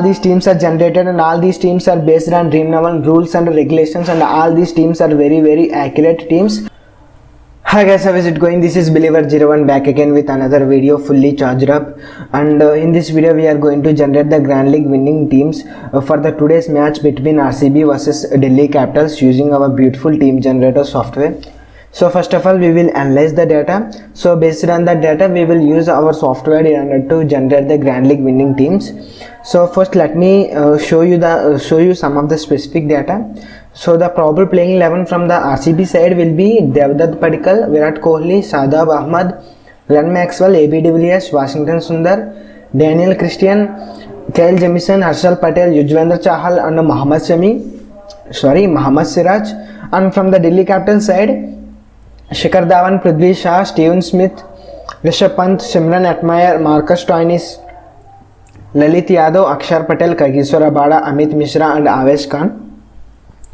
These teams are generated and all these teams are based on Dream11 rules and regulations, and all these teams are very accurate teams. Hi guys, how is it going? This is Believer01 back again with another video fully charged up, and in this video we are going to generate the Grand League winning teams for the today's match between RCB versus Delhi Capitals using our beautiful team generator software. So first of all we will analyze the data. So based on the data we will use our software in order to generate the Grand League winning teams. So first let me show you some of the specific data. So the probable playing 11 from the RCB side will be Devdutt Padikkal, Virat Kohli, Shadab Ahmed, Glenn Maxwell, AB de Villiers, Washington Sundar, Daniel Christian, Kyle Jamieson, Harshal Patel, Yuzvendra Chahal and Mohammad Siraj. And from the Delhi Capitals side, Shikhar Dhawan, Prithvi Shaw, Steven Smith, Rishabh Pant, Simran Atmayer, Marcus Stoinis, Lalit Yadav, Akshar Patel, Kageshwar Rabada, Amit Mishra and Avesh Khan.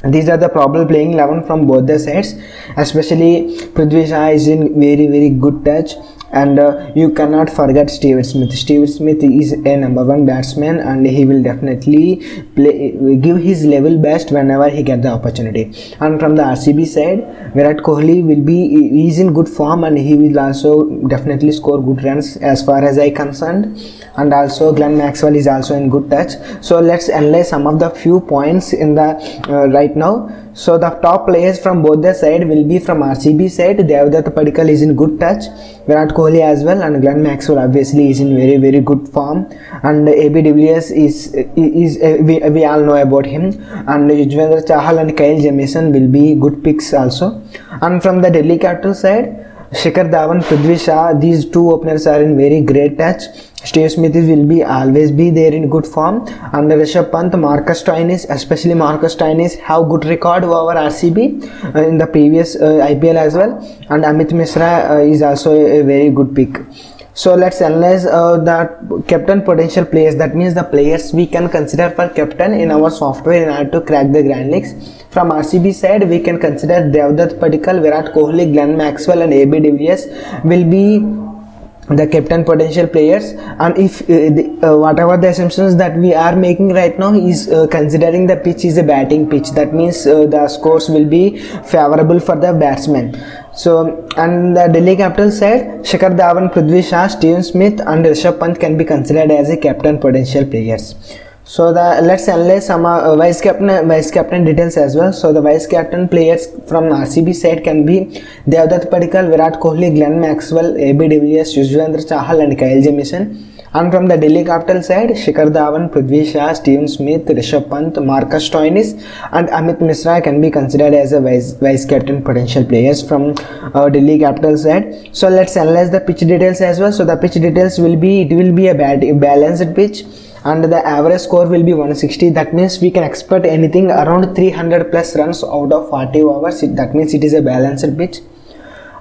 These are the probable playing 11 from both the sides. Especially Prithvi Shaw is in very good touch, and you cannot forget Steven Smith. Steven Smith is a number one batsman and he will definitely give his level best whenever he get the opportunity. And from the RCB side, Virat Kohli is in good form and he will also definitely score good runs as far as I concerned. And also Glenn Maxwell is also in good touch. So let's analyze some of the few points in the right now. So the top players from both the side will be from RCB side. Devdutt Padikkal is in good touch, Virat Kohli as well, and Glenn Maxwell obviously is in very good form, and AB de Villiers we all know about him, and Yuzvendra Chahal and Kyle Jamieson will be good picks also. And from the Delhi Capitals side, Shikhar Dhawan, Prithvi Shaw, these two openers are in very great touch. Steve Smith will always be there in good form, and Rishabh Pant, Marcus Stoinis, especially Marcus Stoinis have good record over RCB in the previous IPL as well, and Amit Mishra is also a very good pick. So let's analyze the captain potential players. That means the players we can consider for captain in our software in order to crack the Grand Leagues. From RCB side, we can consider Devdutt Padikkal, Virat Kohli, Glenn Maxwell and AB de Villiers will be the captain potential players. And if whatever the assumptions that we are making right now is considering the pitch is a batting pitch, that means the scores will be favorable for the batsmen. So, and the Delhi Capitals side, Shikhar Dhawan, Prithvi Shaw, Steven Smith and Rishabh Pant can be considered as a captain potential players. So let's analyze some vice captain details as well. So the vice captain players from RCB side can be Devdutt Padikkal, Virat Kohli, Glenn Maxwell, AB de Villiers, Yuzvendra Chahal and Kyle Jamieson. And from the Delhi Capitals side, Shikhar Dhawan, Prithvi Shaw, Steven Smith, Rishabh Pant, Marcus Stoinis and Amit Mishra can be considered as a vice captain potential players from Delhi Capitals side. So let's analyze the pitch details as well. So the pitch details will be a balanced pitch, and the average score will be 160. That means we can expect anything around 300 plus runs out of 40 overs. That means it is a balanced pitch.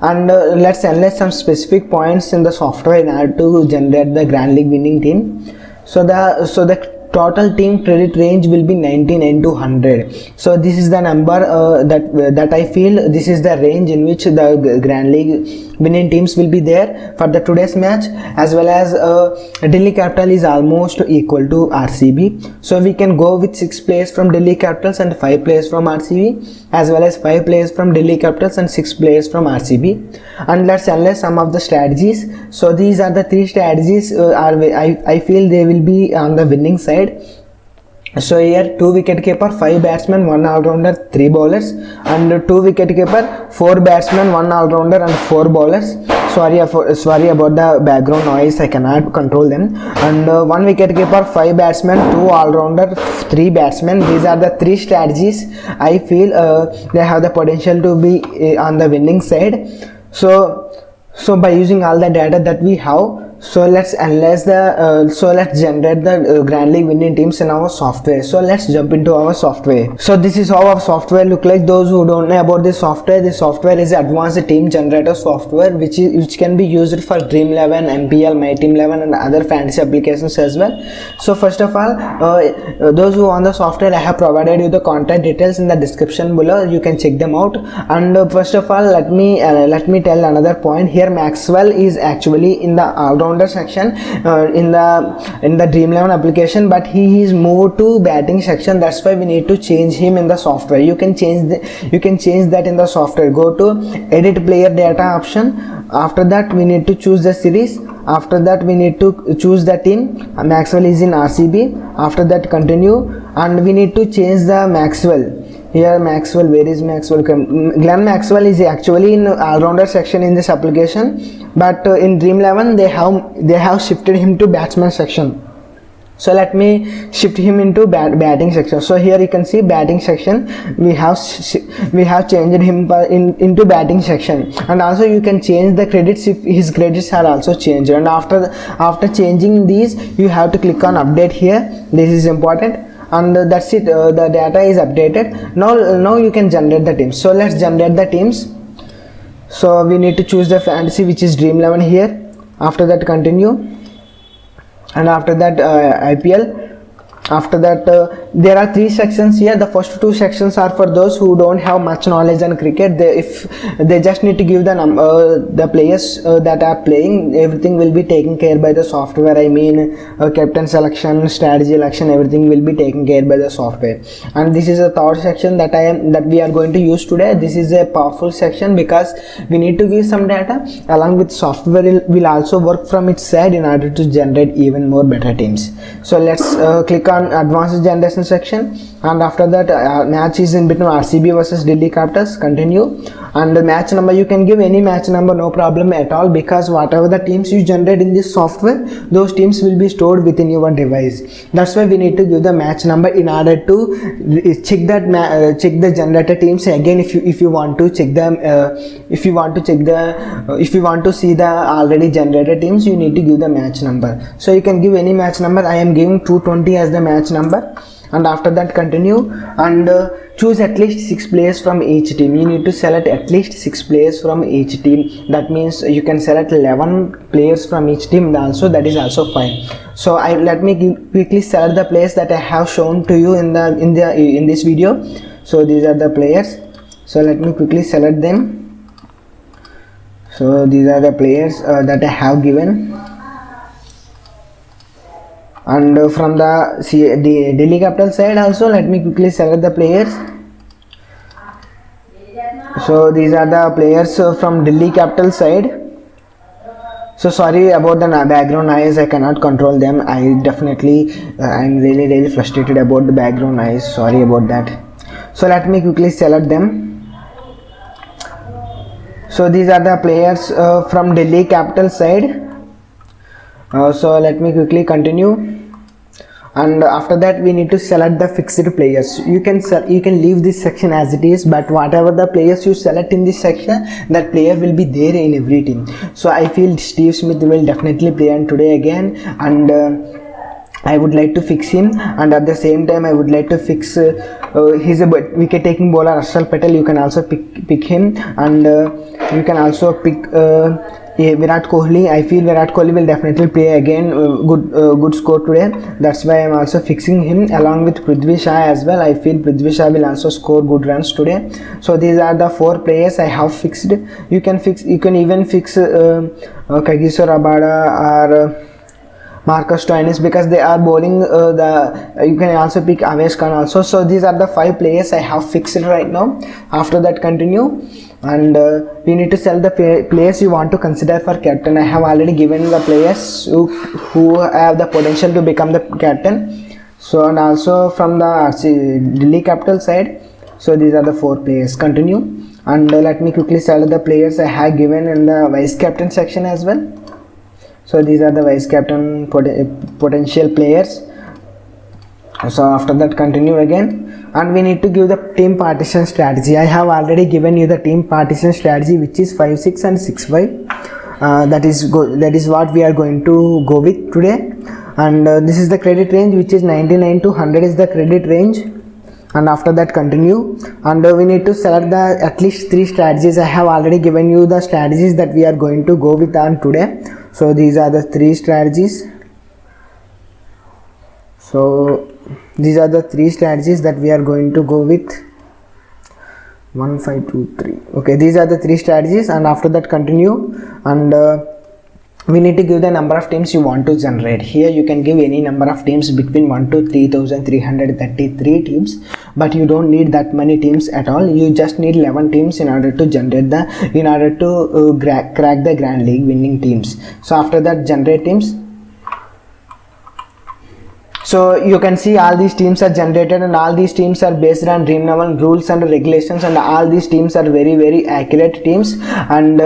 And let's analyze some specific points in the software in order to generate the Grand League winning team. So the total team credit range will be 99 to 100. So this is the number that I feel this is the range in which the Grand League winning teams will be there for the today's match, as well as Delhi Capital is almost equal to RCB. So we can go with 6 players from Delhi Capitals and 5 players from RCB, as well as 5 players from Delhi Capitals and 6 players from RCB. And let's analyze some of the strategies. So these are the 3 strategies I feel they will be on the winning side. So here 2 wicketkeeper, 5 batsmen, 1 all-rounder, 3 bowlers, and 2 wicketkeeper, 4 batsmen, 1 all-rounder and 4 bowlers. Sorry about the background noise, I cannot control them. And 1 wicketkeeper, 5 batsmen, 2 all-rounder, 3 batsmen. These are the 3 strategies I feel they have the potential to be on the winning side. So by using all the data that we have, so let's analyze let's generate the Grand League winning teams in our software. So let's jump into our software. So this is how our software look like. Those who don't know about this software is advanced team generator software which can be used for Dream11, MPL, My Team 11 and other fantasy applications as well. So first of all, those who want the software, I have provided you the contact details in the description below. You can check them out. And first of all, let me tell another point here. Maxwell is actually in the all-round all-rounder section in the Dream 11 application, but he is moved to batting section. That's why we need to change him in the software. You can change that in the software. Go to edit player data option. After that we need to choose the series. After that we need to choose the team. Maxwell is in RCB. After that continue, and we need to change the Maxwell. Here Maxwell, where is Maxwell? Glenn Maxwell is actually in all-rounder section in this application, but in Dream 11 they have shifted him to batsman section. So let me shift him into batting section. So here you can see batting section, we have changed him into batting section. And also you can change the credits if his credits are also changed. And after changing these, you have to click on update here. This is important, and that's it. The data is updated. Now you can generate the teams. So let's generate the teams. So we need to choose the fantasy, which is Dream 11 here. After that continue, and after that IPL. After that there are 3 sections here. The first 2 sections are for those who don't have much knowledge on cricket. If they just need to give the players that are playing, everything will be taken care by the software. I mean captain selection, strategy election, everything will be taken care by the software. And this is the third section that we are going to use today. This is a powerful section because we need to give some data along with software will also work from its side in order to generate even more better teams. So let's click on advanced generation section, and after that match is in between RCB versus Delhi Capitals. Continue, and the match number you can give any match number, no problem at all, because whatever the teams you generate in this software, those teams will be stored within your device. That's why we need to give the match number in order to check the generated teams again. If you want to check them, if you want to see the already generated teams, you need to give the match number. So you can give any match number. I am giving 220 as the match number. And after that continue, and choose at least 6 players from each team. You need to select at least 6 players from each team. That means you can select 11 players from each team also, that is also fine. So let me quickly select the players that I have shown to you in this video. So these are the players. So let me quickly select them. So these are the players that I have given. And from the Delhi Capital side also, let me quickly select the players. So these are the players from Delhi Capital side. So sorry about the background noise, I cannot control them. I'm really frustrated about the background noise. Sorry about that. So let me quickly select them. So these are the players from Delhi Capital side. So let me quickly continue, and after that we need to select the fixed players. You can leave this section as it is, but whatever the players you select in this section, that player will be there in every team. So I feel Steve Smith will definitely play on today again, and I would like to fix him, and at the same time I would like to fix he's a wicket taking bowler Harshal Patel. You can also pick him, and you can also pick Virat Kohli. I feel Virat Kohli will definitely play again good score today. That's why I'm also fixing him along with Prithvi Shaw as well. I feel Prithvi Shaw will also score good runs today. So these are the 4 players I have fixed. You can even fix Kagiso Rabada or Marcus Stoinis, because they are bowling you can also pick Avesh Khan also. So these are the 5 players I have fixed right now. After that continue, and you need to select the players you want to consider for captain. I have already given the players who have the potential to become the captain. So, and also from the Delhi Capital side, so these are the 4 players. Continue, and let me quickly select the players I have given in the vice captain section as well. So these are the vice captain potential players. So after that continue again, and we need to give the team partition strategy. I have already given you the team partition strategy, which is 5-6 and 6-5. That is what we are going to go with today. And this is the credit range, which is 99 to 100 is the credit range. And after that continue, and we need to select the at least 3 strategies. I have already given you the strategies that we are going to go with on today. So these are the 3 strategies. So these are the 3 strategies that we are going to go with. 1, 5, 2, 3. Okay, these are the 3 strategies, and after that continue, and we need to give the number of teams you want to generate. Here you can give any number of teams between 1 to 3333 teams, but you don't need that many teams at all. You just need 11 teams in order to generate crack the Grand League winning teams. So after that, generate teams. So you can see all these teams are generated, and all these teams are based on Dream11 rules and regulations, and all these teams are very accurate teams. And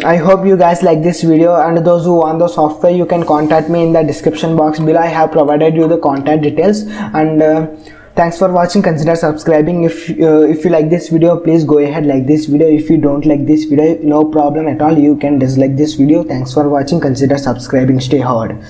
I hope you guys like this video, and those who want the software, you can contact me in the description box below. I have provided you the contact details. And thanks for watching. Consider subscribing. If you like this video, please go ahead like this video. If you don't like this video, no problem at all, you can dislike this video. Thanks for watching. Consider subscribing. Stay hard.